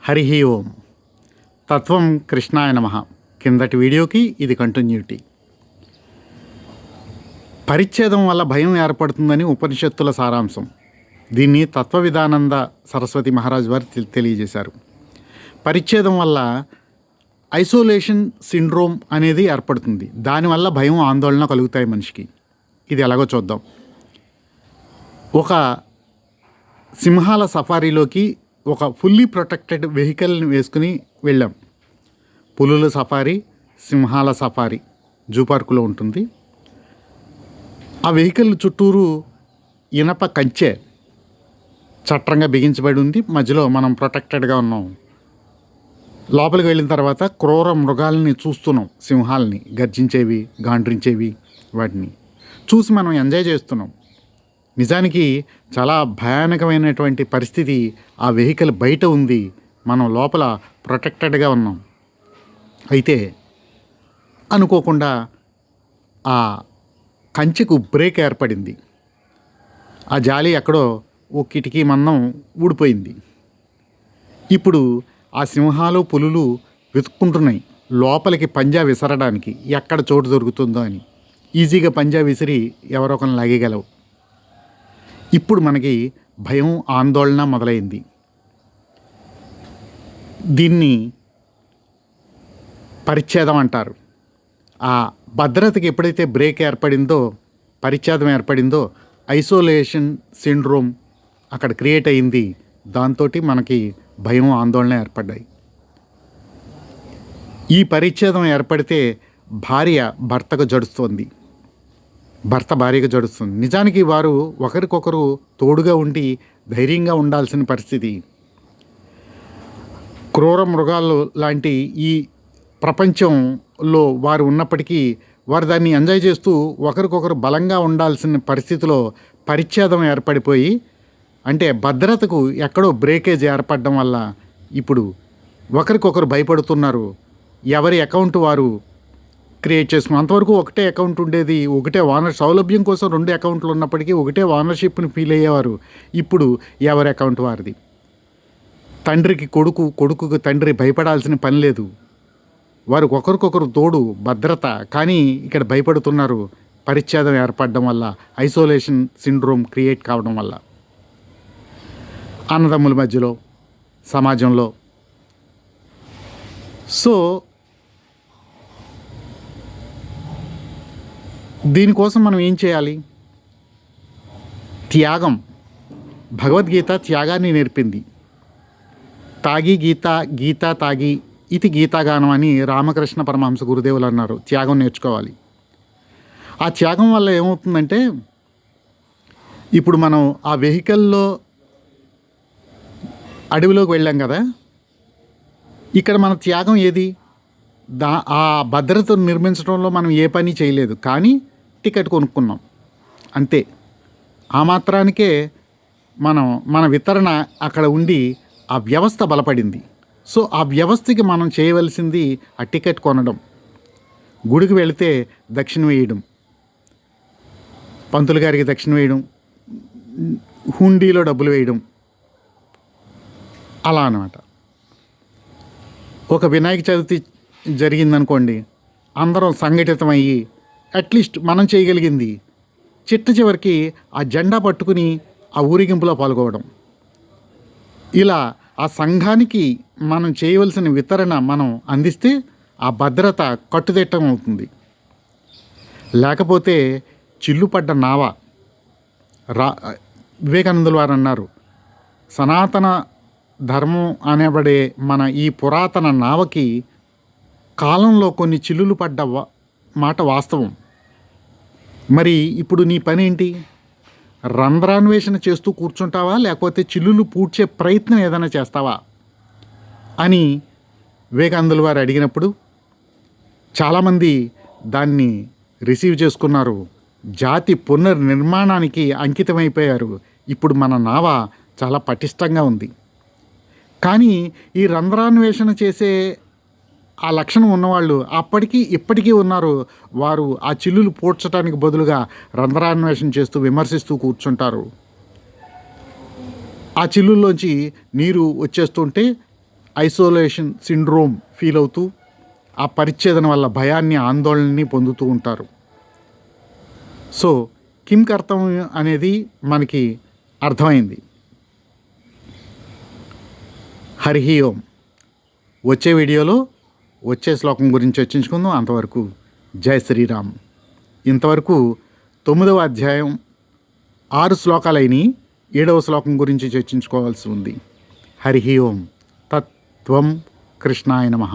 హరి ఓం. తత్వం కృష్ణాయ నమః. కిందటి వీడియోకి ఇది కంటిన్యూటీ. పరిచ్ఛేదం వల్ల భయం ఏర్పడుతుందని ఉపనిషత్తుల సారాంశం. దీన్ని తత్వవిధానంద సరస్వతి మహారాజ్ వారు తెలియజేశారు. పరిచ్ఛేదం వల్ల ఐసోలేషన్ సిండ్రోమ్ అనేది ఏర్పడుతుంది. దానివల్ల భయం, ఆందోళన కలుగుతాయి మనిషికి. ఇది ఎలాగో చూద్దాం. ఒక సింహాల సఫారీలోకి ఒక ఫుల్లీ ప్రొటెక్టెడ్ వెహికల్ని వేసుకుని వెళ్ళాం. పులుల సఫారీ, సింహాల సఫారీ జూ పార్కులో ఉంటుంది. ఆ వెహికల్ చుట్టూరు ఇనప కంచె చట్టంగా బిగించబడి ఉంది. మధ్యలో మనం ప్రొటెక్టెడ్గా ఉన్నాం. లోపలికి వెళ్ళిన తర్వాత క్రూర మృగాలని చూస్తున్నాం. సింహాలని, గర్జించేవి, గాండ్రించేవి, వాటిని చూసి మనం ఎంజాయ్ చేస్తున్నాం. నిజానికి చాలా భయానకమైనటువంటి పరిస్థితి. ఆ వెహికల్ బయట ఉంది, మనం లోపల ప్రొటెక్టెడ్గా ఉన్నాం. అయితే అనుకోకుండా ఆ కంచెకు బ్రేక్ ఏర్పడింది. ఆ జాలి ఎక్కడో ఓ కిటికీ మందం ఊడిపోయింది. ఇప్పుడు ఆ సింహాలు, పులులు వెతుక్కుంటున్నాయి లోపలికి పంజా విసరడానికి, ఎక్కడ చోటు దొరుకుతుందో అని. ఈజీగా పంజా విసిరి ఎవరొకరిని లాగేయగలవు. ఇప్పుడు మనకి భయం, ఆందోళన మొదలైంది. దీన్ని పరిచ్ఛేదం అంటారు. ఆ భద్రతకి ఎప్పుడైతే బ్రేక్ ఏర్పడిందో, పరిచ్ఛేదం ఏర్పడిందో, ఐసోలేషన్ సిండ్రోమ్ అక్కడ క్రియేట్ అయింది. దాంతో మనకి భయం, ఆందోళన ఏర్పడ్డాయి. ఈ పరిచ్ఛేదం ఏర్పడితే భార్య భర్తకు జడుస్తుంది, భర్త భార్యకు జడుస్తుంది. నిజానికి వారు ఒకరికొకరు తోడుగా ఉండి ధైర్యంగా ఉండాల్సిన పరిస్థితి. క్రూర మృగాలు లాంటి ఈ ప్రపంచంలో వారు ఉన్నప్పటికీ వారు దాన్ని ఎంజాయ్ చేస్తూ ఒకరికొకరు బలంగా ఉండాల్సిన పరిస్థితిలో పరిచ్ఛేదం ఏర్పడిపోయి, అంటే భద్రతకు ఎక్కడో బ్రేకేజ్ ఏర్పడడం వల్ల ఇప్పుడు ఒకరికొకరు భయపడుతున్నారు. ఎవరి అకౌంట్ వారు క్రియేట్ చేసుకున్నాం. అంతవరకు ఒకటే అకౌంట్ ఉండేది, ఒకటే ఓనర్. సౌలభ్యం కోసం 2 అకౌంట్లు ఉన్నప్పటికీ ఒకటే ఓనర్షిప్ని ఫీల్ అయ్యేవారు. ఇప్పుడు ఎవరి అకౌంట్ వారిది. తండ్రికి కొడుకు, కొడుకుకు తండ్రి భయపడాల్సిన పని లేదు. వారు ఒకరికొకరు తోడు, భద్రత. కానీ ఇక్కడ భయపడుతున్నారు పరిచ్ఛేదం ఏర్పడడం వల్ల, ఐసోలేషన్ సిండ్రోమ్ క్రియేట్ కావడం వల్ల. అన్నదమ్ముల మధ్యలో, సమాజంలో. సో దీనికోసం మనం ఏం చేయాలి? త్యాగం. భగవద్గీత త్యాగాన్ని నేర్పింది. తాగి గీత, గీత తాగి ఇది గీతాగానం అని రామకృష్ణ పరమహంస గురుదేవులు అన్నారు. త్యాగం నేర్చుకోవాలి. ఆ త్యాగం వల్ల ఏమవుతుందంటే, ఇప్పుడు మనం ఆ వెహికల్లో అడవిలోకి వెళ్ళాం కదా, ఇక్కడ మన త్యాగం ఏది? ఆ భద్రతను నిర్మించడంలో మనం ఏ పని చేయలేదు, కానీ టికెట్ కొనుక్కున్నాం అంతే. ఆ మాత్రానికే మన వితరణ అక్కడ ఉండి ఆ వ్యవస్థ బలపడింది. సో ఆ వ్యవస్థకి మనం చేయవలసింది ఆ టికెట్ కొనడం, గుడికి వెళితే దక్షిణ వేయడం, పంతులు గారికి దక్షిణ వేయడం, హుండీలో డబ్బులు వేయడం, అలా అన్నమాట. ఒక వినాయక చవితి జరిగిందనుకోండి, అందరం సంఘటితమయ్యి అట్లీస్ట్ మనం చేయగలిగింది చిట్ట చివరికి ఆ జెండా పట్టుకుని ఆ ఊరేగింపులో పాల్గొవడం. ఇలా ఆ సంఘానికి మనం చేయవలసిన వితరణ మనం అందిస్తే ఆ భద్రత కట్టుదిట్టం అవుతుంది. లేకపోతే చిల్లుపడ్డ నావ. వివేకానందుల వారు అన్నారు, సనాతన ధర్మం అనబడే మన ఈ పురాతన నావకి కాలంలో కొన్ని చిల్లులు పడ్డ మాట వాస్తవం. మరి ఇప్పుడు నీ పని ఏంటి? రంధ్రాన్వేషణ చేస్తూ కూర్చుంటావా, లేకపోతే చిల్లులు పూడ్చే ప్రయత్నం ఏదైనా చేస్తావా అని వివేకానందుల వారు అడిగినప్పుడు చాలామంది దాన్ని రిసీవ్ చేసుకున్నారు. జాతి పునర్నిర్మాణానికి అంకితమైపోయారు. ఇప్పుడు మన నావ చాలా పటిష్టంగా ఉంది. కానీ ఈ రంధ్రాన్వేషణ చేసే ఆ లక్షణం ఉన్నవాళ్ళు అప్పటికీ ఇప్పటికీ ఉన్నారు. వారు ఆ చిల్లులు పూడ్చడానికి బదులుగా రంధ్రాన్వేషణ చేస్తూ విమర్శిస్తూ కూర్చుంటారు. ఆ చిల్లుల్లోంచి నీరు వచ్చేస్తుంటే ఐసోలేషన్ సిండ్రోమ్ ఫీల్ అవుతూ ఆ పరిచ్ఛేదన వల్ల భయాన్ని ఆందోళనని పొందుతూ ఉంటారు. సో కిం కర్తవ్యం అనేది మనకి అర్థమైంది. హరి ఓం. వచ్చే వీడియోలో వచ్చే శ్లోకం గురించి చర్చించుకుందాం. అంతవరకు జై శ్రీరామ్. ఇంతవరకు 9వ అధ్యాయం 6 శ్లోకాలైన 7వ శ్లోకం గురించి చర్చించుకోవాల్సి ఉంది. హరి ఓం. తత్వం కృష్ణాయ నమః.